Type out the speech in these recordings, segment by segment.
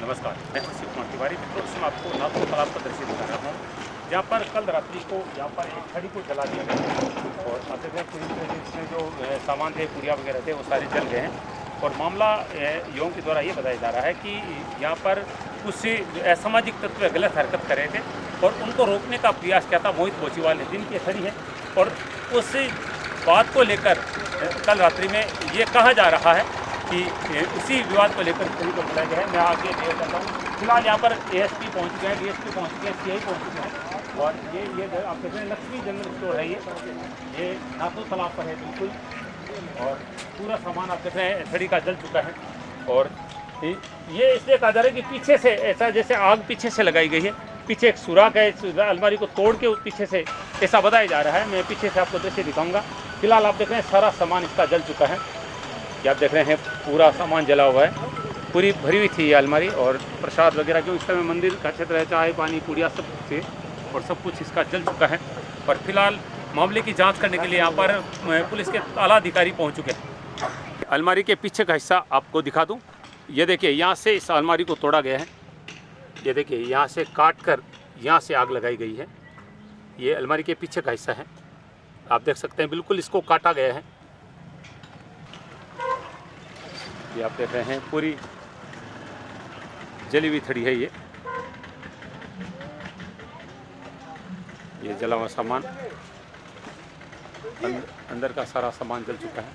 नमस्कार, मैं शिव कुमार तिवारी। मित्रों, इसमें आपको नाथू तालाब का दृश्य दिखा रहा हूँ, जहाँ पर कल रात्रि को यहाँ पर एक छड़ी को जला दिया गया और अब देखें पूरी तरह से इसमें जो सामान थे, पुड़िया वगैरह थे, वो सारे जल गए हैं। और मामला युवाओं के द्वारा ये बताया जा रहा है कि यहाँ पर कुछ असामाजिक तत्व गलत हरकत कर रहे थे और उनको रोकने का प्रयास किया था मोहित बोचीवाल ने, दिन की खड़ी है। और उस बात को लेकर कल रात्रि में ये कहा जा रहा है कि उसी विवाद को लेकर सभी को बुलाया गया है। मैं आगे देख सकता हूँ, फिलहाल यहाँ पर एएसपी पहुँच गए हैं, डीएसपी पहुँच गए हैं, सीआई पहुँच गए हैं। और ये आप देख रहे हैं लक्ष्मी जनरल स्टोर है, ये नाथू तालाब पर है बिल्कुल। और पूरा सामान आप देख रहे हैं छड़ी का जल चुका है। और ये इसलिए कहा जा रहा है कि पीछे से ऐसा जैसे आग पीछे से लगाई गई है, पीछे एक सुराख है, अलमारी को तोड़ के पीछे से ऐसा बताया जा रहा है। मैं पीछे से आपको दृश्य दिखाऊंगा। फिलहाल आप देख रहे हैं सारा सामान इसका जल चुका है। ये आप देख रहे हैं पूरा सामान जला हुआ है, पूरी भरी हुई थी ये अलमारी। और प्रसाद वगैरह जो इस समय मंदिर का क्षेत्र है, चाय पानी पुड़िया सब कुछ थे और सब कुछ इसका जल चुका है। और फिलहाल मामले की जांच करने के लिए यहाँ पर पुलिस के आला अधिकारी पहुँच चुके हैं। अलमारी के पीछे का हिस्सा आपको दिखा दूँ। ये देखिए, यहाँ से इस अलमारी को तोड़ा गया है। ये देखिए, यहाँ से काट कर यहाँ से आग लगाई गई है। ये अलमारी के पीछे का हिस्सा है, आप देख सकते हैं, बिल्कुल इसको काटा गया है। ये आप देख रहे हैं पूरी जली हुई थड़ी है। ये जला हुआ सामान, अंदर का सारा सामान जल चुका है।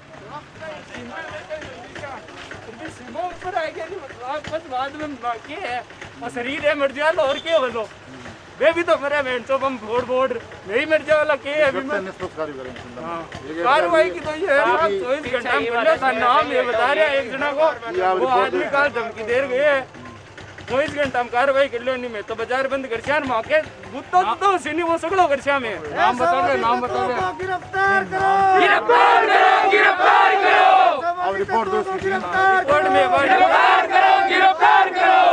शरीर है मर जाए और क्या बोलो, वे भी तो मरे मैं तो बम फोड़ नहीं मर जाए वाला के अभी मैं कार्रवाई की तो ये है 24 घंटा में था नाम ये बता रहा है एक जना को, वो आदमी काल धमकी दे गए है 24 घंटा में कार्रवाई कर लो। नहीं मैं तो बाजार बंद कर श्यान मां के गुत्तो तो सीनी वो सगलो कर श्याम में नाम बता दे गिरफ्तार करो गिरफ्तार करो अब रिपोर्ट दो, रिपोर्ट में गिरफ्तार करो।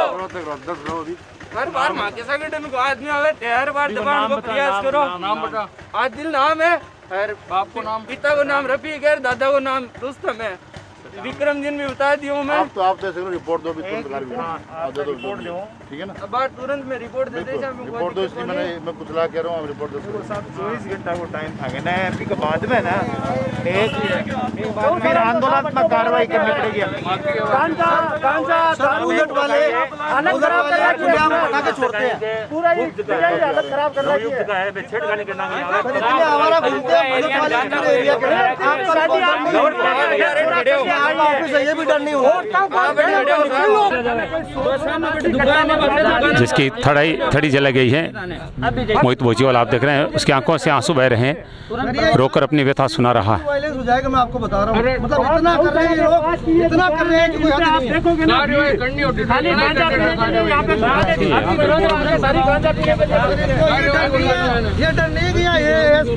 हर बार माँ के संगठन को आदमी आवे, हर बार दबाने को प्रयास करो। नाम बता। आदिल नाम है, और बाप को नाम, पिता को नाम रफीक है, दादा को नाम रुस्तम है। विक्रम जिन भी बता दिया मैं। आप दे सकते हो, रिपोर्ट दो भी तुरंत रिपोर्ट दो, ठीक है ना। अब बात तुरंत में रिपोर्ट दे दे। रिपोर्ट दो, इसलिए मैं कुछ ला कह रहा हूँ, रिपोर्ट दो। 24 घंटा को टाइम था ना, एमपी के बाद में ना एक फिर आंदोलनात्मक कार्रवाई करनी पड़ेगी। उलट वाले हालत खराब कर रखी है, पटाखे छोड़ते हैं, पूरा ये हालत खराब कर रखी है। छेड़खानी करना हमारा घूमते हैं एरिया के ये भी डर नहीं होगा। जिसकी थड़ी जला गई है, मोहित बोचीवाल आप देख रहे हैं, उसकी आंखों से आंसू बह रहे हैं, रोकर अपनी व्यथा सुना रहा है। वायलेंस हो जाएगा, मैं आपको बता रहा हूँ। मतलब इतना कर रहे हैं लोग, इतना कर रहे हैं कि कोई हद नहीं है। देखोगे ना ये डर नहीं गया, ये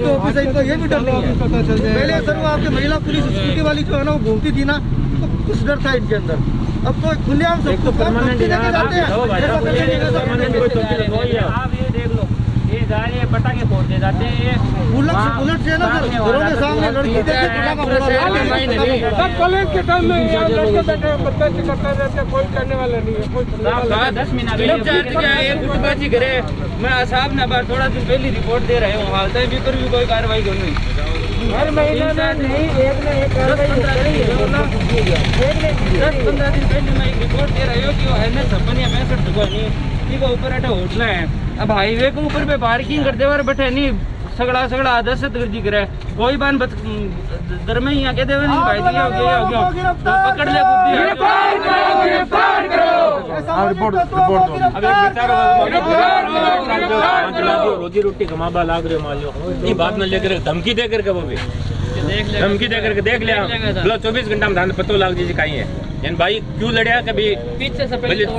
ऑफिस है इनको, ये भी डर नहीं है। पहले सर वो आपके महिला पुलिस स्कूटी वाली जो है ना, वो घूमती थी ना, तो कुछ डर था इनके अंदर। अब तो खुलेआम सब तो परमानेंट जाते हैं। ये जा रही है, पटाखे फोड़ते जाते हैं, बुलेट से ना सर, घरों के सामने लड़की देखे कॉलेज के टाइम में लड़के बैठे बच्चे करते रहते, कोई करने वाला नहीं है। कोई 10 मिनट करे मैं साहब ने बार थोड़ा दिन पहले रिपोर्ट दे रहे हूँ, हाल तक भी कोई कार्रवाई क्यों नहीं। हर महीने नहीं, एक ना एक कार्रवाई 10-15 दिन पहले मैं एक रिपोर्ट दे रही हूँ कि वो है ना 56 या 65 दुकानी को ऊपर अटा होटल है। अब हाईवे के ऊपर पे पार्किंग करते हुए बैठे नहीं, सगड़ा आदत से तर्जी करे कोई बान दर में यहाँ कहते हुए नहीं भाई दिया हो गया तो पकड़ ले गिरफ्तार करो। रोजी रोटी कमाबा लाग रहे मान लो, बात में लेकर धमकी दे करके वो भी धमकी दे करके देख लिया, 24 घंटा में धान पतो लाग जी कहीं है। यानी भाई क्यों लड़िया, कभी पीछे से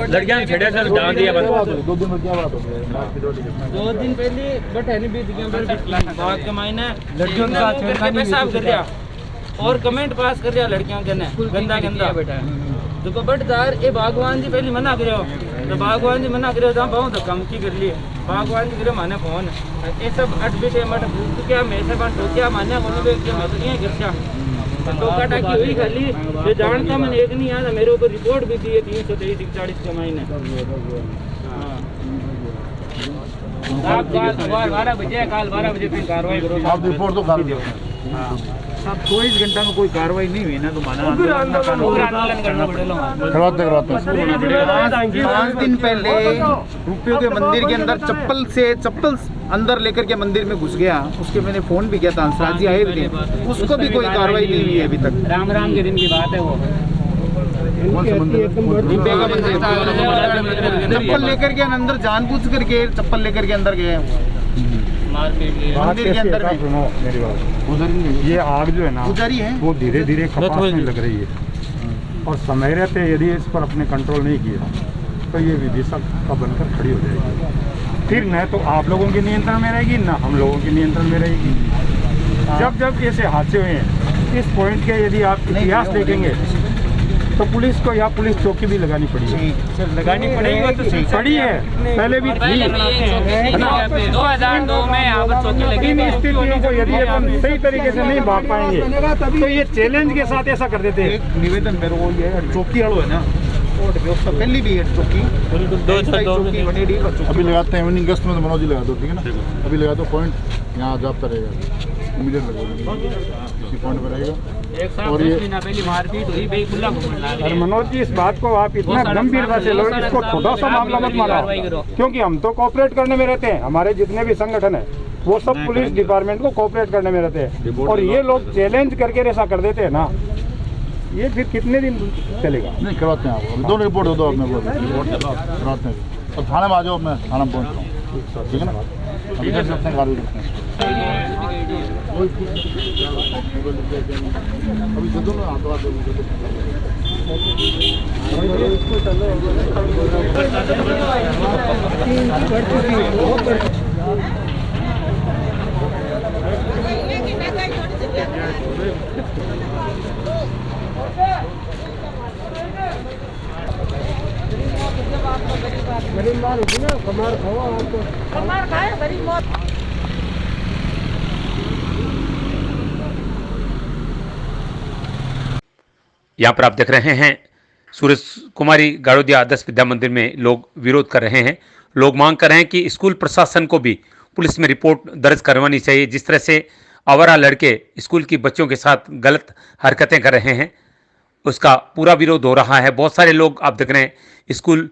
लड़कियां छेड़ा सर डाल दिया। 2 दिन में क्या बात हो गई? 2 दिन पहले बट है नहीं बीत गया, बात के मायने लड़कियों का पेशाब कर दिया और कमेंट पास कर दिया लड़कियों के ने गंदा बेटा। तो बटदार ये भगवान जी पहले मना करो, तो भगवान जी मना करो, जहाँ पाऊँ तो कम की कर लिए भगवान जी करे माने फोन ये सब अट बिटे मट क्या मैं से बात क्या माने बोलो मैं तो नहीं गिरचा टोका टाकी हुई खाली ये जानता मैंने एक नहीं आता मेरे ऊपर रिपोर्ट भी दी है 323-40 के महीने। आप 12 बजे काल 12 बजे तक कार्रवाई करो। आप रिपोर्ट तो कर दो। अब 24 घंटा में कोई कार्रवाई नहीं हुई ना तो माना आंदोलन करना पड़ेगा। करवाते 5 दिन पहले रुपयों के मंदिर के अंदर चप्पल अंदर लेकर के मंदिर में घुस गया, उसके मैंने फोन भी किया था, हंसराज जी आए थे, उसको भी कोई कार्रवाई नहीं हुई है अभी तक। राम राम के दिन की बात है वो। रुपये का मंदिर चप्पल लेकर के अंदर जानबूझ करके चप्पल लेकर के अंदर गए मंदिर के अंदर में। सुनो मेरी बात, ये आग जो है ना पुजारी है वो धीरे धीरे खपासने लग रही है और समय रहते यदि इस पर अपने कंट्रोल नहीं किया तो ये विभीषक का बनकर खड़ी हो जाएगी। फिर न तो आप लोगों के नियंत्रण में रहेगी न हम लोगों के नियंत्रण में रहेगी। जब जब ऐसे हादसे हुए हैं इस पॉइंट के यदि आप इतिहास देखेंगे तो पुलिस को यहाँ पुलिस चौकी भी लगानी पड़ी है। लगानी पड़ेगी तो पड़ी है, पहले भी थी। 2002 में यहाँ पर चौकी लगी इन स्थितियों को यदि अपन सही तरीके से नहीं भाग पाएंगे तो ये चैलेंज के साथ ऐसा कर देते हैं। एक निवेदन मेरे को ये है, चौकी वालों है ना और व्यवस्था पहली भी है चौकी चौकी बनेगी। अभी लगाते हैं इवनिंग गश्त में तो मनोज जी लगा दो, ठीक है ना। अभी लगा दो पॉइंट यहाँ जाता रहेगा, इमीडिएट लगेगा इसी पॉइंट पर रहेगा। और ये पहली मारपीट हुई भाई खुला और मनोज जी इस बात को आप इतना गंभीरता से लो, इसको छोटा सा मामला मत मानो, क्योंकि हम तो कोऑपरेट करने में रहते हैं। हमारे जितने भी संगठन है वो सब पुलिस डिपार्टमेंट को कोऑपरेट करने में रहते हैं और ये लोग चैलेंज करके ऐसा कर देते हैं ना, ये फिर कितने दिन चलेगा। नहीं करवाते हैं आपको, दोनों रिपोर्ट दो अपने करवाते हैं। तो थाने में आ जाओ, मैं थाना में पहुँच रहा हूँ, ठीक है ना। अभी कैसे अपने कार्रवाई करते हैं अभी दे दो ना हाथों हाथ कमार खाए गरीब मौत। यहाँ पर आप देख रहे हैं सूरज कुमारी गाड़ोदिया आदर्श विद्या मंदिर में लोग विरोध कर रहे हैं। लोग मांग कर रहे हैं कि स्कूल प्रशासन को भी पुलिस में रिपोर्ट दर्ज करवानी चाहिए। जिस तरह से आवारा लड़के स्कूल की बच्चों के साथ गलत हरकतें कर रहे हैं उसका पूरा विरोध हो रहा है। बहुत सारे लोग आप देख रहे हैं स्कूल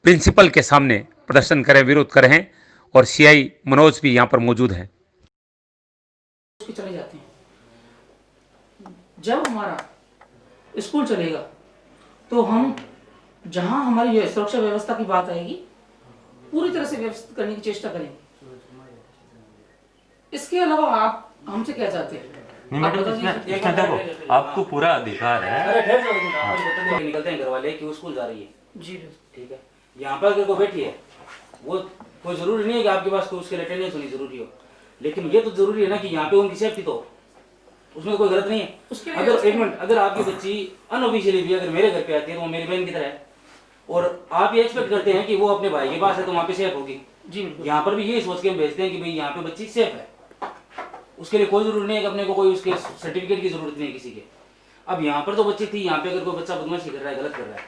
प्रिंसिपल के सामने प्रदर्शन कर रहे हैं, विरोध कर रहे हैं और सीआई मनोज भी यहाँ पर मौजूद हैं। चले जाते हैं। जब हमारा स्कूल चलेगा तो हम जहां हमारी सुरक्षा व्यवस्था की बात आएगी पूरी तरह से व्यवस्थित करने की चेष्टा करेंगे। इसके अलावा आप हमसे क्या चाहते हैं? देखो आपको पूरा अधिकार है। निकलते हैं घर वाले कि वो स्कूल जा रही है जी ठीक है, यहाँ पर अगर कोई बैठी है वो कोई जरूरी नहीं है कि आपके पास उसके अटेंडेंस होनी जरूरी हो, लेकिन ये तो जरूरी है ना कि यहाँ पे उनकी सेफ्टी तो उसमें कोई गलत नहीं है। उसके अगर एक मिनट, अगर आपकी बच्ची अनऑफिशियली भी अगर मेरे घर पे आती है तो वो मेरी बहन की तरह है और आप ये एक्सपेक्ट करते हैं कि वो अपने भाई के पास है तो वहाँ पे सेफ होगी। जी यहाँ पर भी ये सोच के हम भेजते हैं कि भाई यहाँ पे बच्ची सेफ है, उसके लिए कोई जरूरी नहीं है कि अपने को कोई उसके सर्टिफिकेट की जरूरत नहीं है किसी के। अब यहाँ पर तो बच्ची थी, यहाँ पे अगर कोई बच्चा बदमाशी कर रहा है, गलत कर रहा है,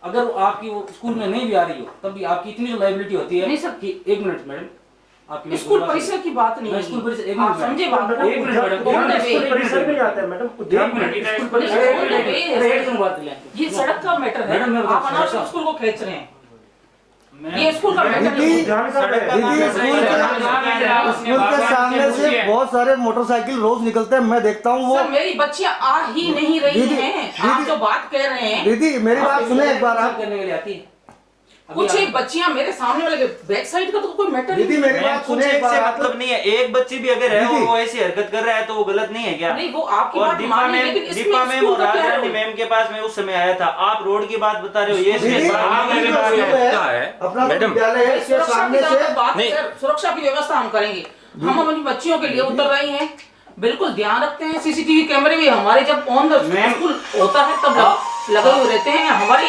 अगर आपकी वो स्कूल में नहीं भी आ रही हो तब भी आपकी इतनी जो लाइबिलिटी होती है नहीं सर कि एक मिनट मैडम, आपकी स्कूल परिसर की बात नहीं है। स्कूल परिसर आप समझे बात? एक मिनट मैडम, परिसर में जाते हैं मैडम, ये सड़क का मैटर है। मैडम, मैं बता- आप अनावश्यक स्कूल को खींच रहे हैं। ये स्कूल का मैटर नहीं है। स्कूल के सामने से बहुत सारे मोटरसाइकिल रोज निकलते हैं, मैं देखता हूँ। वो सर मेरी बच्चियां आ ही नहीं रही हैं। आप जो बात कह रहे हैं, दीदी मेरी बात सुने एक बार आप। करने के लिए आती है कुछ एक बच्चियां मेरे सामने वाले बैक साइड का तो कोई मैटर दीदी नहीं मेरी बात सुने एक बार आप। मतलब नहीं है, एक बच्ची भी अगर है और वो ऐसी हरकत कर रहा है तो वो गलत नहीं है क्या? नहीं, वो आपकी और बात दीपा मानी, मैम, लेकिन इसमें दीपा मैम स्कूल और का क्या राजरानी है? मैम के पास मैं उस समय आया था। आप रोड की बात बता रहे हो, ये दीदी, अपना विद्यालय है, इसके सुरक्षा सामने की से जब बात सर, सुरक्षा की व्यवस्था हम करेंगे। हम अपनी बच्चियों के लिए उतर रही हैं, बिल्कुल ध्यान रखते हैं। सीसीटीवी कैमरे भी हमारे जब ऑन द स्कूल होता है तब लगे हुए रहते हैं। हमारी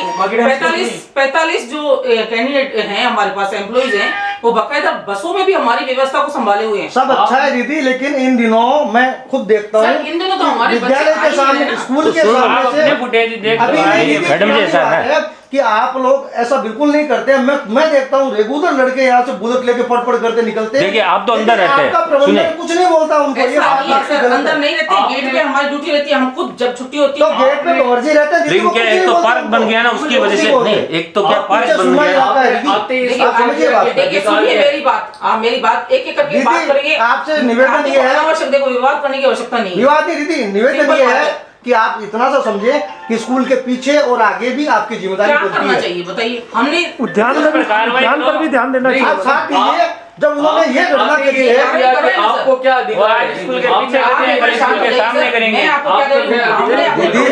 45 जो कैंडिडेट हैं हमारे पास, एम्प्लॉइज हैं, वो बाकायदा बसों में भी हमारी व्यवस्था को संभाले हुए हैं। सब अच्छा है दीदी, लेकिन इन दिनों मैं खुद देखता सर, हूँ इन दिनों तो हमारे बच्चे विद्यालय आई के हैं सामने, ना। स्कूल के सामने से फुटेज देख अभी नहीं दीदी, मैडम जी ऐसा है कि आप लोग ऐसा बिल्कुल नहीं करते। मैं देखता हूँ रेगुलर लड़के यहाँ से बुलेट लेके फटफट करते निकलते हैं। देखिए, आप तो अंदर लेकिन रहते हैं। आपका प्रबंधन सुनिए। कुछ नहीं बोलता उनको, ये ऐसा बात नहीं है आपकी सर, गलत अंदर है। नहीं रहते, गेट पे हमारी ड्यूटी रहती है। हम खुद जब छुट्टी होती तो है गेट पे वर्जी रहते हैं, लेकिन क्या एक तो पार्क बन गया ना, उसकी वजह से नहीं, एक तो क्या पार्क बन गया। देखिए सुनिए मेरी बात, आप मेरी बात एक एक करके बात करेंगे। आपसे निवेदन ये है, अनावश्यक देखो विवाद करने की आवश्यकता नहीं है। विवाद नहीं दीदी, निवेदन सिंपल ये बात है है। कि आप इतना सा समझे कि स्कूल के पीछे और आगे भी आपकी जिम्मेदारी क्या बनती करना है। चाहिए बताइए। हमने उद्यान पर भी ध्यान देना चाहिए। आप साथ दीजिए, जब उन्होंने ये घटना करी है, आपको क्या वो आज स्कूल के पीछे करते हैं, कल स्कूल के सामने करेंगे। मैं आपको क्या कह रही हूँ, हमने अपने- दीदी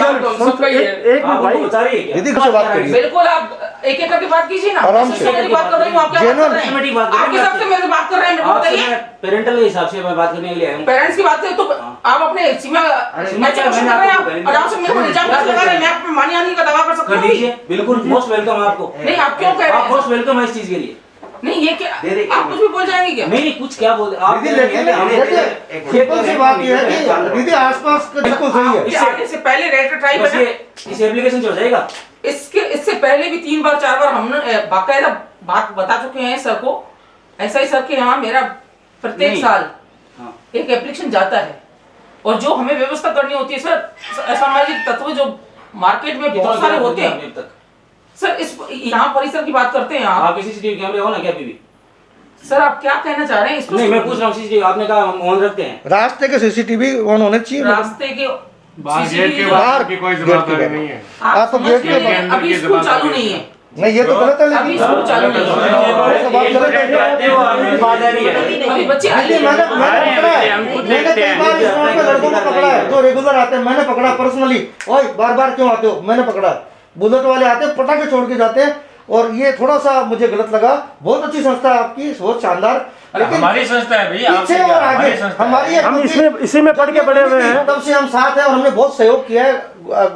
एक मिनट भाई, दीदी से बात करिए। बिल्कुल आप एक एक करके बात कीजिए ना। आराम से। मेरी बात कर रही हूँ, आप क्या बात कर रहे हैं? आपके हिसाब से मेरे से बात कर रहे हैं, मेरे को बताइए। पेरेंटल के हिसाब से मैं बात करने के लिए आया हूँ। पेरेंट्स की बात है तो आप अपने सीमा मैच क्वेश्चन कर रहे हैं। आप आराम से मेरे को इल्जाम क्यों लगा रहे हैं? मैं आप पे मानी आने का दावा कर सकता कर हूँ। दीजिए, बिल्कुल मोस्ट वेलकम आपको। नहीं, आप क्यों कह रहे आप हैं? मोस्ट वेलकम है इस चीज के लिए। नहीं ये क्या, दे दे। आप कुछ भी बोल जाएंगे क्या? नहीं कुछ क्या बोल आप दीदी लेकिन सिंपल सी बात ये है कि दीदी आसपास का बिल्कुल सही है। इससे आगे से पहले रेट ट्राई बस बना। ये इस एप्लीकेशन से हो जाएगा। इससे पहले भी 3 बार 4 बार हमने बाकायदा बात बता चुके हैं सर को। ऐसा ही सर के यहाँ मेरा प्रत्येक नहीं। साल हाँ। एक एप्लीकेशन जाता है और जो हमें व्यवस्था करनी होती है सर, असामाजिक तत्व जो मार्केट में बहुत सारे होते हैं अभी तक सर। इस यहाँ परिसर की बात करते हैं आप। आपके सीसीटीवी कैमरे हो ना क्या अभी भी? सर आप क्या कहना चाह रहे हैं इसको? नहीं मैं पूछ रहा हूँ सीसीटीवी आपने कहा हम ऑन रखते हैं। रास्ते के सीसीटीवी ऑन होने चाहिए। रास्ते के CCTV बाहर की कोई जिम्मेदारी नहीं है। आप तो गेट के समझिए, अभी स्कूल चालू नहीं है। नहीं, ये तो गलत है। अभी लेकिन स्कूल चालू नहीं है। तो बात गलत है। अभी बच्चे दीदी मैंने पकड़ा है, मैंने कई बार इस रोड पे लड़कों को पकड़ा है जो रेगुलर आते हैं। मैंने पकड़ा पर्सनली। ओए बार बार क्यों आते हो? मैंने पकड़ा। बुलेट वाले आते हैं, पटाखे छोड़ के जाते हैं, और ये थोड़ा सा मुझे गलत लगा। बहुत अच्छी संस्था है आपकी, बहुत शानदार, लेकिन हमारी संस्था है भैया, पीछे और आगे हमारी हम इसी में पढ़ के बड़े हुए हैं। तब से हम साथ हैं और हमने बहुत सहयोग किया है।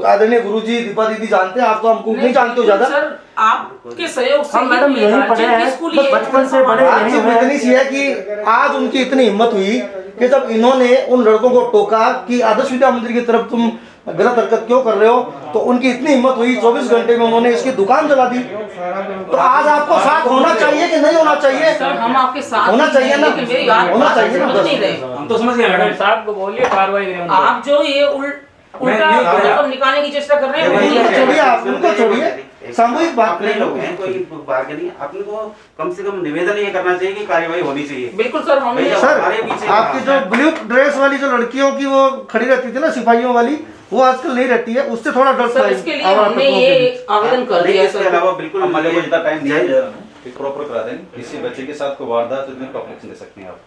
आदरणीय गुरुजी, दीपा दीदी जानते हैं, आप तो हमको नहीं जानते हो ज्यादा। सर आपके सहयोग से हम मैडम यहीं पढ़े हैं, बस बचपन से बड़े आज यहीं सिर्फ हुए इतनी सी है कि आज उनकी इतनी हिम्मत हुई कि जब इन्होंने उन लड़कों को टोका कि आदर्श विद्या मंदिर की तरफ तुम गलत हरकत क्यों कर रहे हो, तो उनकी इतनी हिम्मत हुई 24 घंटे में उन्होंने इसकी दुकान जला दी। तो आज आपको साथ होना चाहिए कि नहीं होना चाहिए? सर हम आपके साथ होना ही चाहिए हैं, ना? लेकिन मेरी बात होना चाहिए ना, समझ बस। नहीं रहे। हम तो समझ गए मैडम। साहब को बोलिए कार्रवाई करें उनको। आप जो ये उल्टा मैं- मतलब निकालने की चेष्टा कर रहे हैं वो नहीं उनको है। छोड़िए, आप उनको छोड़िए, सामूहिक बात अपने लोग हैं, कोई बार्गेनिंग अपने को कम से कम निवेदन ये करना चाहिए कि कार्रवाई होनी चाहिए। बिल्कुल सर हमने भैया, सर हमारे पीछे आपकी जो ब्लू ड्रेस वाली जो लड़कियों की वो खड़ी रहती थी ना, सिपाहियों वाली, वो आजकल नहीं रहती है। उससे थोड़ा डर सर इसके लिए हमने ये आवेदन कर नहीं, दिया है इसके सर। अलावा बिल्कुल हमारे को जितना टाइम दिया जाए प्रॉपर करा देंगे। किसी बच्चे के साथ कोई वारदात तो कॉपरेशन दे सकते हैं आप।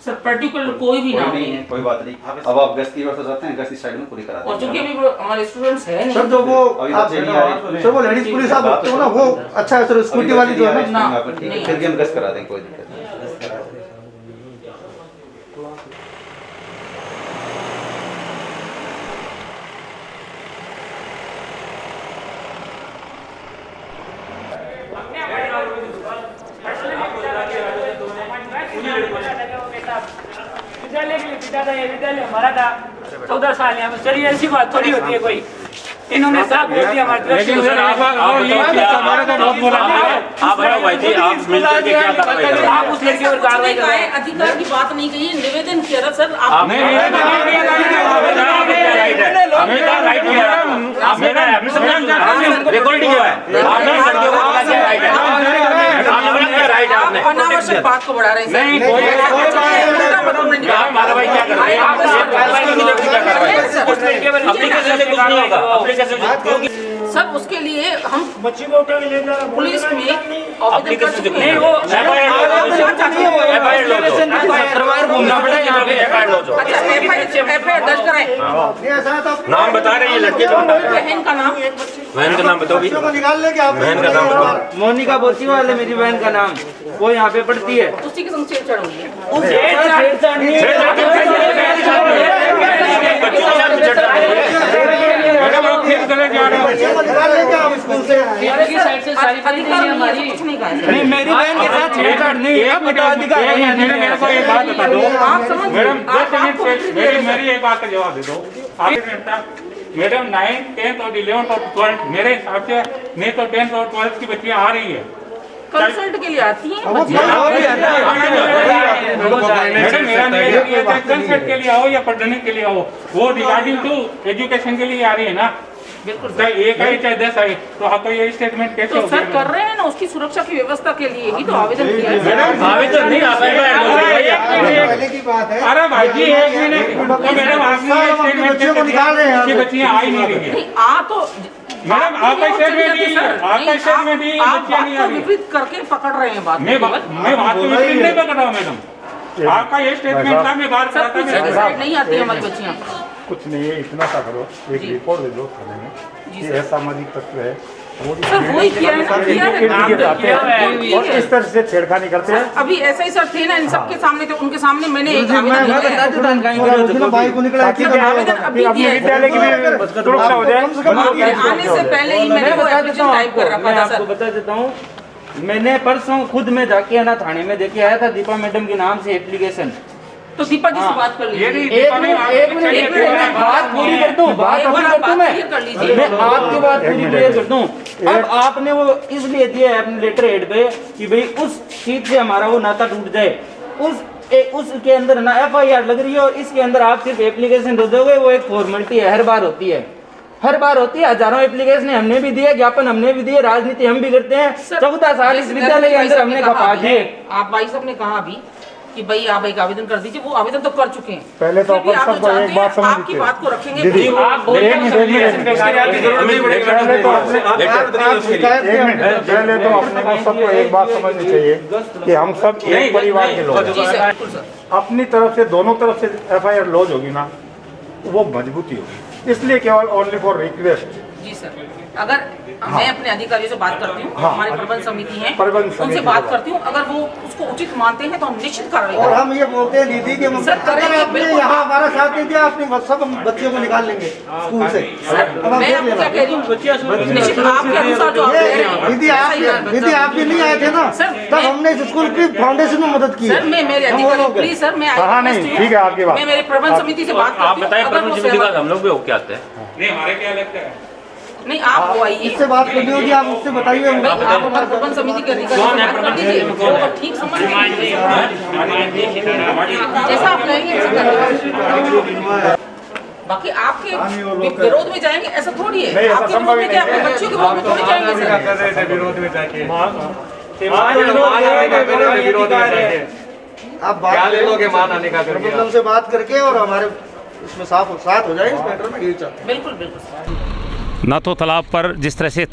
सर पर्टिकुलर कोई भी नाम नहीं है। कोई बात नहीं। अब आप गश्त की व्यवस्था चाहते हैं, गश्त की साइड में पूरी करा और देंगे। चूंकि अभी हमारे स्टूडेंट्स है सर नहीं। जो वो अभी आप बच्चे नहीं आ रहे। सर वो लेडीज पुलिस आप रखते हो ना, वो अच्छा है सर। स्कूटी वाली जो है ना, ठीक है, फिर भी हम गश्त करा देंगे, कोई दिक्कत नहीं। विद्यालय के लिए पिता था, ये विद्यालय हमारा था। 14 साल यहाँ पे। चलिए ऐसी बात थोड़ी होती है कोई। इन्होंने साफ बोल दिया हमारे तरफ से। आप बताओ भाई जी, आप मिलकर के क्या कार्रवाई करेंगे? आप उस लड़की पर कार्रवाई कुछ नहीं करें। कहा है, अधिकार की बात नहीं कही, निवेदन किया था सर। आप आपने क्या राइट है? आपने क्या राइट किया? आपने क्या रिकॉर्डिंग किया है? आपने लड़कियों को क्या राइट है? आपने बोला क्या राइट है? आपने अनावश्यक बात को बढ़ा रहे हैं सर। नहीं, कोई आप कार्रवाई क्या कर रहे हैं? आप कार्रवाई की तरफ क्या कर रहे हैं? उस लड़के पर एप्लीकेशन से कुछ नहीं होगा। एप्लीकेशन से क्योंकि सर उसके लिए हम पुलिस में आवेदन कर चुके हैं। नहीं, वो FIR घूमना पड़ेगा यहाँ पे। FIR लो जो। अच्छा FIR दर्ज कराएं। नाम बता रहे हैं लड़के का बहन का नाम बहन का नाम बताओ भी। को निकाल लेके आप बहन का नाम बताओ। मोनिका बोसीवाल है मेरी बहन का नाम। वो यहाँ पे पढ़ती है। उसी के संग छेड़छाड़ हुई है। छेड़छाड़ फिर गलत जा रहे हो। बच्चे को निकाल लेंगे आप स्कूल से। कुछ नहीं कहा नहीं मेरी बहन के साथ छेड़छाड़ नहीं है, बता अधिकार है। मेरे को एक बात बता दो आप समझ मैडम, 10 मिनट मेरी एक बात का जवाब दे दो। मैडम 9th 10th और 11th और 12th मेरे हिसाब से नहीं तो 10th और 12th की बच्चियाँ आ रही है, कंसल्ट के लिए आती हैं। मैडम मेरा नहीं कंसल्ट के लिए आओ या पढ़ने के लिए आओ, वो रिगार्डिंग टू एजुकेशन के लिए आ रही है ना। बिल्कुल चाहे 1 आए चाहे 10 आए, तो आपको ये स्टेटमेंट कैसे तो हो सर गया? कर रहे हैं ना, उसकी सुरक्षा की व्यवस्था के लिए ही तो आवेदन किया है। आवेदन नहीं पहले की बात है। अरे भाई जी 1 मिनट, तो मैडम आपने बच्चियों को निकाल रहे हैं, बच्चियाँ आ ही नहीं रही है। नहीं आ तो मैडम आपका स्टेटमेंट ही आपका स्टेटमेंट ही बच्चियाँ नहीं आ रही। विपरीत करके पकड़ रहे हैं बात। मैं बात को विपरीत नहीं पकड़ रहा हूँ मैडम, आपका ये स्टेटमेंट था, मैं बात सर करता कुछ साइड नहीं आती हमारी बच्चियाँ। कुछ नहीं है, इतना सा करो, एक रिपोर्ट दे दो थाने में कि यह सामाजिक तत्व है सर वही किया है ना, किया है। और इस तरह से छेड़खानी करते हैं। अभी ऐसा ही सर थे ना, इन सबके सामने थे, उनके सामने मैंने एक मैं आवेदन बता दिया है। दूं भाई को निकला ताकि आवेदन अभी अपने दिया है। विद्यालय की भी सुरक्षा हो जाए। मेरे आने से पहले ही मैंने वो एप्लीकेशन टाइप कर रखा था आपको सर। बता देता हूँ, मैंने परसों खुद में जाके ना थाने में देखे आया था दीपा मैडम के नाम से एप्लीकेशन। तो दीपा जी से बात कर लीजिए। एक मिनट मैं बात पूरी कर दूं, बात एक पूरी बार कर दूं। बात क्लियर कर लीजिए। मैं आपकी बात पूरी क्लियर कर दूं। अब आपने वो इसलिए दिया है अपने लेटर हेड पे कि भाई उस चीज से हमारा वो नाता टूट जाए, उसके अंदर ना FIR लग रही है और इसके अंदर आप सिर्फ एप्लीकेशन दे दोगे, वो एक फॉर्मेलिटी है, हर बार होती है, हर बार होती है। हजारों एप्लीकेशन हमने भी दिए, ज्ञापन हमने भी दिए, राजनीति हम भी करते हैं। 14 साल इस विद्यालय के अंदर हमने खपा दिए। आप भाई साहब ने कहा अभी कि भाई आप एक आवेदन कर दीजिए, वो आवेदन तो कर चुके हैं। पहले तो फिर भी आप अपन सबको चाहते एक हैं, बात समझ आपकी लीजिए। बात को रखेंगे। दीदी, आप बोल रहे हैं पहले तो अपने को सबको एक बात समझनी चाहिए कि हम सब एक परिवार के लोग जी सर, हैं। बिल्कुल सर। अपनी तरफ से दोनों तरफ से FIR लॉज होगी ना, वो मजबूती होगी। इसलिए केवल ओनली फॉर रिक्वेस्ट। जी सर, अगर मैं अपने अधिकारियों से बात करती हूँ, हाँ, हमारी प्रबंध समिति है, प्रबंध उनसे समिति बात से करती हूँ, अगर वो उसको उचित मानते हैं तो हम निश्चित कार्रवाई और करेंगे। हम ये बोलते हैं दीदी कि सर, करेंगे, अगर आपने बिल्कुल। यहाँ हमारा साथ नहीं दिया, अपने सब बच्चियों को निकाल लेंगे स्कूल से। अब आप मैं देख आपको क्या लेना। कह रही हूँ, निश्चित आपके अनुसार जो आप कह रहे हैं, दीदी आप भी नहीं आए थे ना, सर, तब हमने इस स्कूल की फाउंडेशन में मदद की है। सर मैं मेरे हम वो अधिकारी, लोग हैं। प्लीज सर मैं हाँ, नहीं, ठीक है, आपकी बात। मैं मेरे प्रबंध समिति से बात आप करती हूँ, बताएं अगर वो प्रबंध समिति सहमत- का हम लोग भी होके आते हैं। नहीं हमारे क्या लगता है, नहीं आप वो आइए, इससे बात करनी होगी, आप उससे बताइए। भाई आप हमारे प्रबंध समिति के अधिकारी कौन है से बात कर प्रबंध लीजिए, समिति में, कौन है? वो ठीक समझ लीजिए। जैसा आप कहेंगे वैसे करेंगे। बाकी आपके विरोध में जाएंगे ऐसा थोड़ी है, आपके विरोध में क्या, अपने बच्चों के विरोध में थोड़ी जाएंगे सर। विरोध में जाके आप बात ले लोगे मान आने का प्रबंधन से बात करके और हमारे इसमें साथ हो जाए इस मैटर में, यही चाहते हैं। बिल्कुल बिल्कुल। नाथो तालाब पर जिस तरह से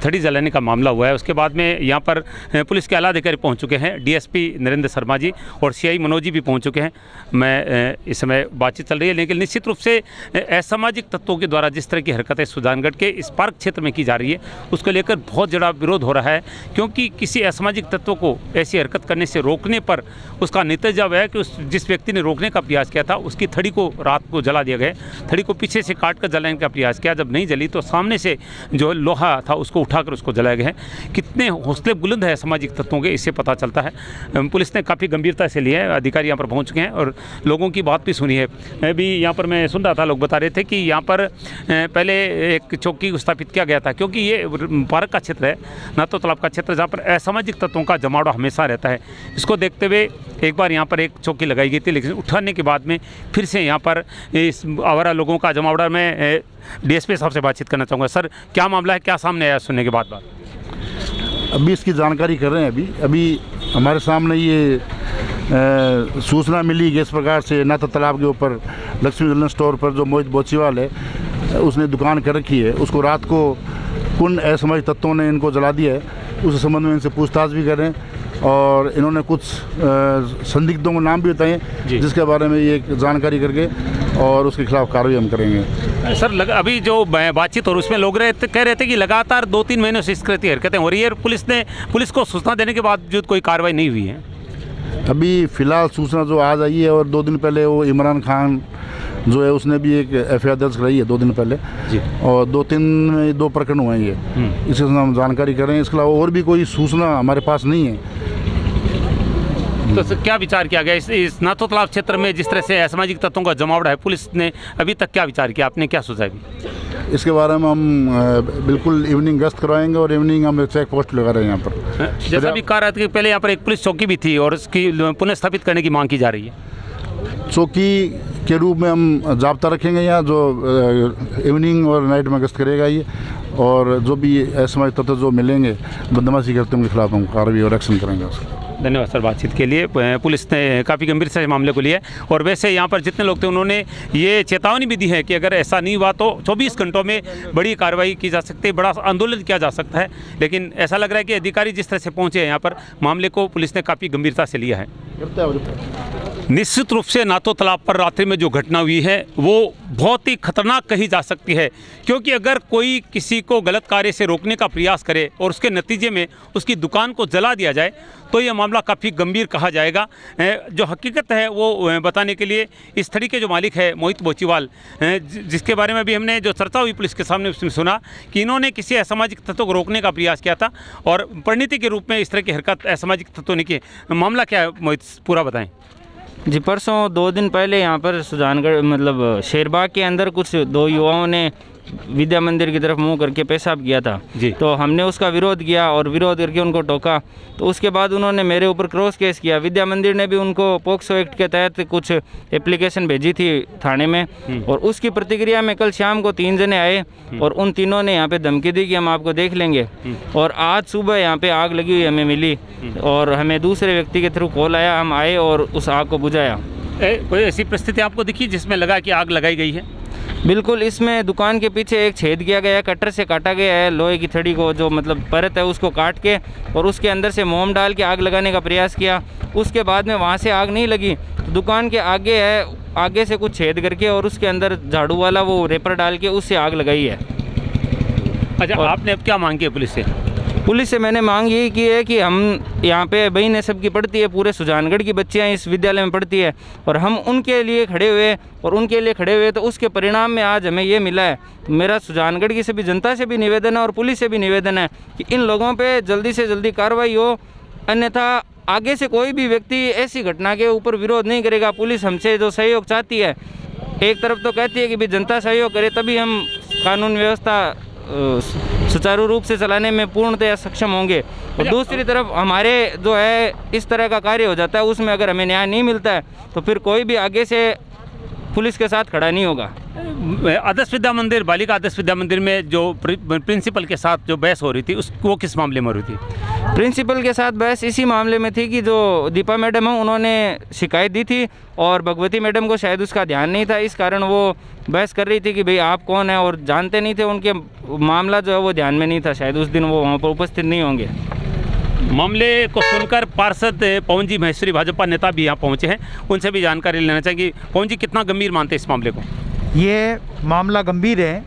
थड़ी जलाने का मामला हुआ है, उसके बाद में यहाँ पर पुलिस के आला अधिकारी पहुँच चुके हैं, DSP नरेंद्र शर्मा जी और CI मनोज जी भी पहुँच चुके हैं। मैं इस समय बातचीत चल रही है, लेकिन निश्चित रूप से असामाजिक तत्वों के द्वारा जिस तरह की हरकतें सुजानगढ़ के इस पार्क क्षेत्र में की जा रही है, उसको लेकर बहुत बड़ा विरोध हो रहा है, क्योंकि किसी असामाजिक तत्व को ऐसी हरकत करने से रोकने पर उसका नतीजा वह है कि जिस व्यक्ति ने रोकने का प्रयास किया था उसकी थड़ी को रात को जला दिया गया। थड़ी को पीछे से काट कर जलाने का प्रयास किया, जब नहीं जली तो सामने से जो लोहा था उसको उठाकर उसको जलाया गया है। कितने हौसले बुलंद है सामाजिक तत्वों के, इससे पता चलता है। पुलिस ने काफ़ी गंभीरता से लिया है, अधिकारी यहाँ पर पहुँच चुके हैं और लोगों की बात भी सुनी है। अभी यहाँ पर मैं सुन रहा था, लोग बता रहे थे कि यहाँ पर पहले एक चौकी स्थापित किया गया था, क्योंकि ये पार्क का क्षेत्र है, नाथो तालाब का क्षेत्र, जहाँ पर असामाजिक तत्वों का जमावड़ा हमेशा रहता है। इसको देखते हुए एक बार यहाँ पर एक चौकी लगाई गई थी, लेकिन उठाने के बाद में फिर से यहाँ पर इस आवारा लोगों का जमावड़ा में DSP साहब से बातचीत करना चाहूँगा। सर क्या मामला है, क्या सामने आया सुनने के बाद? अभी इसकी जानकारी कर रहे हैं। अभी हमारे सामने ये सूचना मिली कि इस प्रकार से नाथो तालाब के ऊपर लक्ष्मी जनरल स्टोर पर जो मोहित बोचीवाल है, उसने दुकान कर रखी है, उसको रात को कुछ असामाजिक तत्वों ने इनको जला दिया है। उस संबंध में इनसे पूछताछ भी कर रहे हैं और इन्होंने कुछ संदिग्धों को नाम भी बताए, जिसके बारे में ये जानकारी करके और उसके खिलाफ कार्रवाई हम करेंगे। सर अभी जो बातचीत और उसमें लोग कह रहे थे कि लगातार 2-3 महीनों से इस तरह की हरकतें हो रही है, पुलिस को सूचना देने के बावजूद कोई कार्रवाई नहीं हुई है। अभी फ़िलहाल सूचना जो आज आई है और 2 दिन पहले वो इमरान खान जो है उसने भी एक FIR दर्ज कराई है 2 दिन पहले जी। और 2 प्रकरण हुए हैं ये, इसके हम जानकारी कर रहे हैं। इसके अलावा और भी कोई सूचना हमारे पास नहीं है। तो सर क्या विचार किया गया इस नाथो तालाब क्षेत्र में जिस तरह से असामाजिक तत्वों का जमावड़ा है, पुलिस ने अभी तक क्या विचार किया, आपने क्या सोचा अभी? इसके बारे में हम बिल्कुल इवनिंग गश्त करवाएंगे और इवनिंग हम चेक पोस्ट लगा रहे हैं यहाँ पर। जैसा भी कहा रहा था कि पहले यहाँ पर एक पुलिस चौकी भी थी और उसकी पुनः स्थापित करने की मांग की जा रही है। चौकी के रूप में हम जाब्ता रखेंगे यहाँ, जो इवनिंग और नाइट में गश्त करेगा ये, और जो भी असामाजिक तत्व जो मिलेंगे बदमाशी करते हैं उनके खिलाफ हम कार्रवाई और एक्शन करेंगे उसका। धन्यवाद सर बातचीत के लिए। पुलिस ने काफ़ी गंभीर से मामले को लिया और वैसे यहाँ पर जितने लोग थे उन्होंने ये चेतावनी भी दी है कि अगर ऐसा नहीं हुआ तो 24 घंटों में बड़ी कार्रवाई की जा सकती है, बड़ा आंदोलन किया जा सकता है। लेकिन ऐसा लग रहा है कि अधिकारी जिस तरह से पहुँचे हैं यहाँ पर, मामले को पुलिस ने काफ़ी गंभीरता से लिया है। निश्चित रूप से नाथो तालाब पर रात्रि में जो घटना हुई है वो बहुत ही खतरनाक कही जा सकती है, क्योंकि अगर कोई किसी को गलत कार्य से रोकने का प्रयास करे और उसके नतीजे में उसकी दुकान को जला दिया जाए तो यह मामला काफ़ी गंभीर कहा जाएगा। जो हकीकत है वो बताने के लिए इस थड़ी के जो मालिक है मोहित बोचीवाल, जिसके बारे में भी हमने जो चर्चा हुई पुलिस के सामने उसमें सुना कि इन्होंने किसी असामाजिक तत्व को रोकने का प्रयास किया था और परिणति के रूप में इस तरह की हरकत असामाजिक तत्वों ने की। मामला क्या है मोहित, पूरा बताएं। जी, परसों 2 दिन पहले यहाँ पर सुजानगढ़ मतलब शेरबाग के अंदर कुछ 2 युवाओं ने विद्या मंदिर की तरफ मुंह करके पेशाब किया था जी। तो हमने उसका विरोध किया और विरोध करके उनको टोका, तो उसके बाद उन्होंने मेरे ऊपर क्रॉस केस किया। विद्या मंदिर ने भी उनको पोक्सो एक्ट के तहत कुछ एप्लीकेशन भेजी थी थाने में, और उसकी प्रतिक्रिया में कल शाम को 3 जने आए और उन तीनों ने यहाँ पे धमकी दी कि हम आपको देख लेंगे। और आज सुबह यहाँ पे आग लगी हुई हमें मिली और हमें दूसरे व्यक्ति के थ्रू कॉल आया, हम आए और उस आग को बुझाया। कोई ऐसी परिस्थिति आपको दिखी जिसमें लगा कि आग लगाई गई है? बिल्कुल, इसमें दुकान के पीछे एक छेद किया गया है, कटर से काटा गया है लोहे की थड़ी को, जो मतलब परत है उसको काट के, और उसके अंदर से मोम डाल के आग लगाने का प्रयास किया। उसके बाद में वहाँ से आग नहीं लगी तो दुकान के आगे है, आगे से कुछ छेद करके और उसके अंदर झाड़ू वाला वो रेपर डाल के उससे आग लगाई है। अच्छा, आपने अब क्या मांग की है पुलिस से? पुलिस से मैंने मांग यही की है कि हम यहाँ पे बहनें सबकी पढ़ती है, पूरे सुजानगढ़ की बच्चियाँ इस विद्यालय में पढ़ती है और हम उनके लिए खड़े हुए तो उसके परिणाम में आज हमें ये मिला है। तो मेरा सुजानगढ़ की सभी जनता से भी निवेदन है और पुलिस से भी निवेदन है कि इन लोगों पे जल्दी से जल्दी कार्रवाई हो, अन्यथा आगे से कोई भी व्यक्ति ऐसी घटना के ऊपर विरोध नहीं करेगा। पुलिस हमसे जो सहयोग चाहती है, एक तरफ तो कहती है कि भाई जनता सहयोग करे तभी हम कानून व्यवस्था सुचारू रूप से चलाने में पूर्णतः सक्षम होंगे, और दूसरी तरफ हमारे जो है इस तरह का कार्य हो जाता है उसमें अगर हमें न्याय नहीं मिलता है तो फिर कोई भी आगे से पुलिस के साथ खड़ा नहीं होगा। आदर्श विद्या मंदिर, बालिका आदर्श विद्या मंदिर में जो प्रिंसिपल के साथ जो बहस हो रही थी वो किस मामले में हो रही थी? प्रिंसिपल के साथ बहस इसी मामले में थी कि जो दीपा मैडम है उन्होंने शिकायत दी थी और भगवती मैडम को शायद उसका ध्यान नहीं था, इस कारण वो बहस कर रही थी कि भाई आप कौन है, और जानते नहीं थे, उनके मामला जो है वो ध्यान में नहीं था, शायद उस दिन वो वहाँ पर उपस्थित नहीं होंगे। मामले को सुनकर पार्षद पवन जी महेश्वरी भाजपा नेता भी यहाँ पहुँचे हैं, उनसे भी जानकारी लेना चाहिए। पवन जी, कितना गंभीर मानते हैं इस मामले को? ये मामला गंभीर है।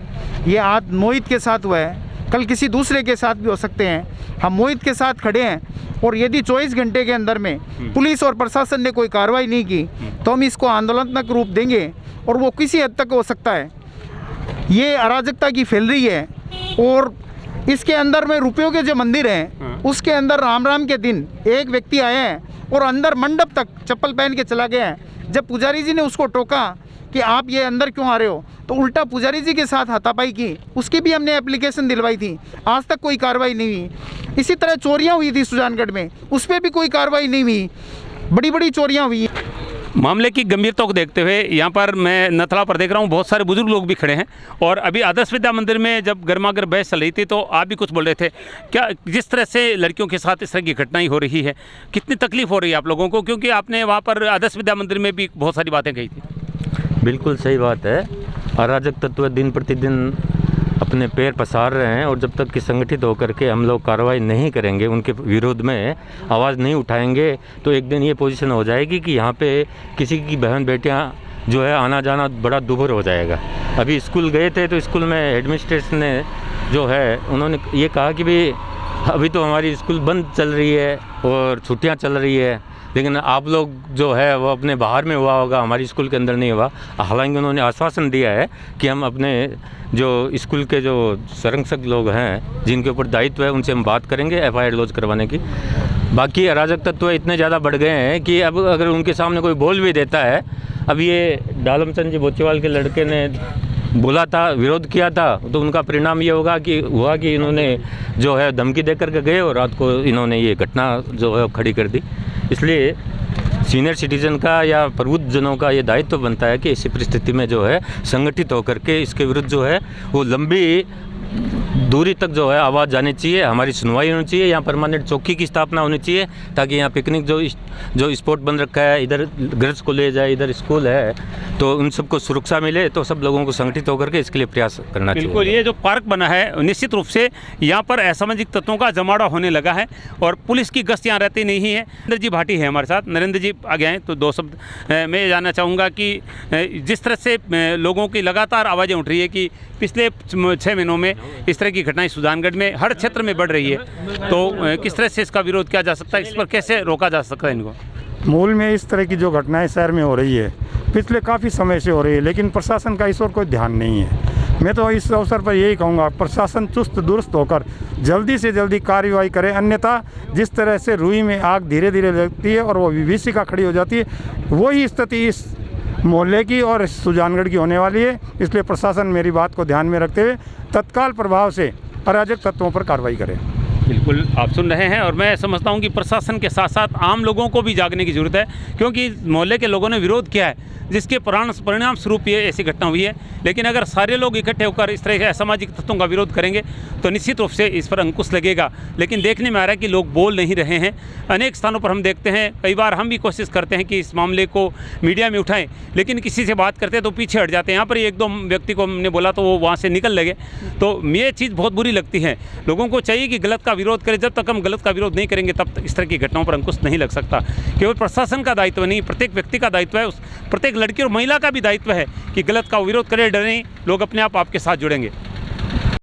ये आज मोहित के साथ हुआ है, कल किसी दूसरे के साथ भी हो सकते हैं। हम मोहित के साथ खड़े हैं और यदि 24 घंटे के अंदर में पुलिस और प्रशासन ने कोई कार्रवाई नहीं की तो हम इसको आंदोलनात्मक रूप देंगे और वो किसी हद तक हो सकता है। ये अराजकता की फैल रही है और इसके अंदर में रुपयों के जो मंदिर हैं उसके अंदर राम राम के दिन एक व्यक्ति आया है और अंदर मंडप तक चप्पल पहन के चला गया है। जब पुजारी जी ने उसको टोका कि आप ये अंदर क्यों आ रहे हो, तो उल्टा पुजारी जी के साथ हाथापाई की, उसकी भी हमने एप्लीकेशन दिलवाई थी, आज तक कोई कार्रवाई नहीं हुई। इसी तरह चोरियां हुई थी सुजानगढ़ में, उस पर भी कोई कार्रवाई नहीं हुई, बड़ी बड़ी चोरियां हुई। मामले की गंभीरता को देखते हुए यहाँ पर मैं नथला पर देख रहा हूँ बहुत सारे बुजुर्ग लोग भी खड़े हैं, और अभी आदर्श विद्या मंदिर में जब गर्मागर बहस चल रही थी तो आप भी कुछ बोल रहे थे। क्या जिस तरह से लड़कियों के साथ इस तरह की घटनाएं हो रही है, कितनी तकलीफ हो रही है आप लोगों को, क्योंकि आपने वहाँ पर आदर्श विद्या मंदिर में भी बहुत सारी बातें कही थी? बिल्कुल सही बात है। अराजक तत्व दिन प्रतिदिन अपने पैर पसार रहे हैं और जब तक कि संगठित होकर के हम लोग कार्रवाई नहीं करेंगे, उनके विरोध में आवाज़ नहीं उठाएंगे, तो एक दिन ये पोजीशन हो जाएगी कि यहाँ पे किसी की बहन बेटियाँ जो है आना जाना बड़ा दुभर हो जाएगा। अभी स्कूल गए थे तो स्कूल में एडमिनिस्ट्रेशन ने जो है उन्होंने ये कहा कि भाई अभी तो हमारी स्कूल बंद चल रही है और छुट्टियाँ चल रही है, लेकिन आप लोग जो है वो अपने बाहर में हुआ होगा, हमारी स्कूल के अंदर नहीं हुआ। हालांकि उन्होंने आश्वासन दिया है कि हम अपने जो स्कूल के जो संरक्षक लोग हैं जिनके ऊपर दायित्व है उनसे हम बात करेंगे FIR लॉन्च करवाने की। बाकी अराजक तत्व इतने ज़्यादा बढ़ गए हैं कि अब अगर उनके सामने कोई बोल भी देता है, अब ये डालमचंद जी बोचीवाल के लड़के ने बोला था, विरोध किया था, तो उनका परिणाम ये हुआ कि इन्होंने जो है धमकी दे करके गए और रात को इन्होंने ये घटना जो है खड़ी कर दी। इसलिए सीनियर सिटीजन का या प्रबुद्ध जनों का ये दायित्व बनता है कि ऐसी परिस्थिति में जो है संगठित होकर के इसके विरुद्ध जो है वो लंबी दूरी तक जो है आवाज़ जानी चाहिए, हमारी सुनवाई होनी चाहिए। यहाँ परमानेंट चौकी की स्थापना होनी चाहिए ताकि यहाँ पिकनिक जो स्पॉट बन रखा है, इधर गर्ल्स कॉलेज है, इधर स्कूल है, तो उन सबको सुरक्षा मिले। तो सब लोगों को संगठित होकर के इसके लिए प्रयास करना चाहिए। बिल्कुल, ये जो पार्क बना है निश्चित रूप से यहाँ पर असामाजिक तत्वों का जमावड़ा होने लगा है और पुलिस की गश्त यहाँ रहती नहीं है। नरेंद्र जी भाटी है हमारे साथ। नरेंद्र जी आगे आएँ तो दो शब्द मैं जानना चाहूँगा कि जिस तरह से लोगों की लगातार आवाज़ें उठ रही है कि पिछले 6 महीनों में इस तरह की घटनाएं सुजानगढ़ में हर क्षेत्र में बढ़ रही है, तो किस तरह से इसका विरोध किया जा सकता है, इस पर कैसे रोका जा सकता है इनको? मूल में इस तरह की जो घटनाएं शहर में हो रही है पिछले काफ़ी समय से हो रही है, लेकिन प्रशासन का इस ओर कोई ध्यान नहीं है। मैं तो इस अवसर पर यही कहूँगा, प्रशासन चुस्त दुरुस्त होकर जल्दी से जल्दी कार्रवाई करे, अन्यथा जिस तरह से रुई में आग धीरे धीरे लगती है और वो विभीषिका खड़ी हो जाती है, वही स्थिति इस मोहल्ले की और सुजानगढ़ की होने वाली है। इसलिए प्रशासन मेरी बात को ध्यान में रखते हुए तत्काल प्रभाव से अराजक तत्वों पर कार्रवाई करे। बिल्कुल आप सुन रहे हैं और मैं समझता हूं कि प्रशासन के साथ साथ आम लोगों को भी जागने की ज़रूरत है, क्योंकि मोहल्ले के लोगों ने विरोध किया है जिसके परिणाम स्वरूप ये ऐसी घटना हुई है। लेकिन अगर सारे लोग इकट्ठे होकर इस तरह के असामाजिक तत्वों का विरोध करेंगे तो निश्चित रूप से इस पर अंकुश लगेगा। लेकिन देखने में आ रहा है कि लोग बोल नहीं रहे हैं। अनेक स्थानों पर हम देखते हैं, कई बार हम भी कोशिश करते हैं कि इस मामले को मीडिया में उठाएं, लेकिन किसी से बात करते हैं तो पीछे हट जाते हैं। यहाँ पर एक दो व्यक्ति को हमने बोला तो वो वहाँ से निकल लगे, तो ये चीज़ बहुत बुरी लगती है। लोगों को चाहिए कि गलत का विरोध करें। जब तक हम गलत का विरोध नहीं करेंगे तब तक इस तरह की घटनाओं पर अंकुश नहीं लग सकता। केवल प्रशासन का दायित्व नहीं, प्रत्येक व्यक्ति का दायित्व है, उस प्रत्येक लड़की और महिला का भी दायित्व है कि गलत का विरोध करें, डरें, लोग अपने आप आपके साथ जुड़ेंगे।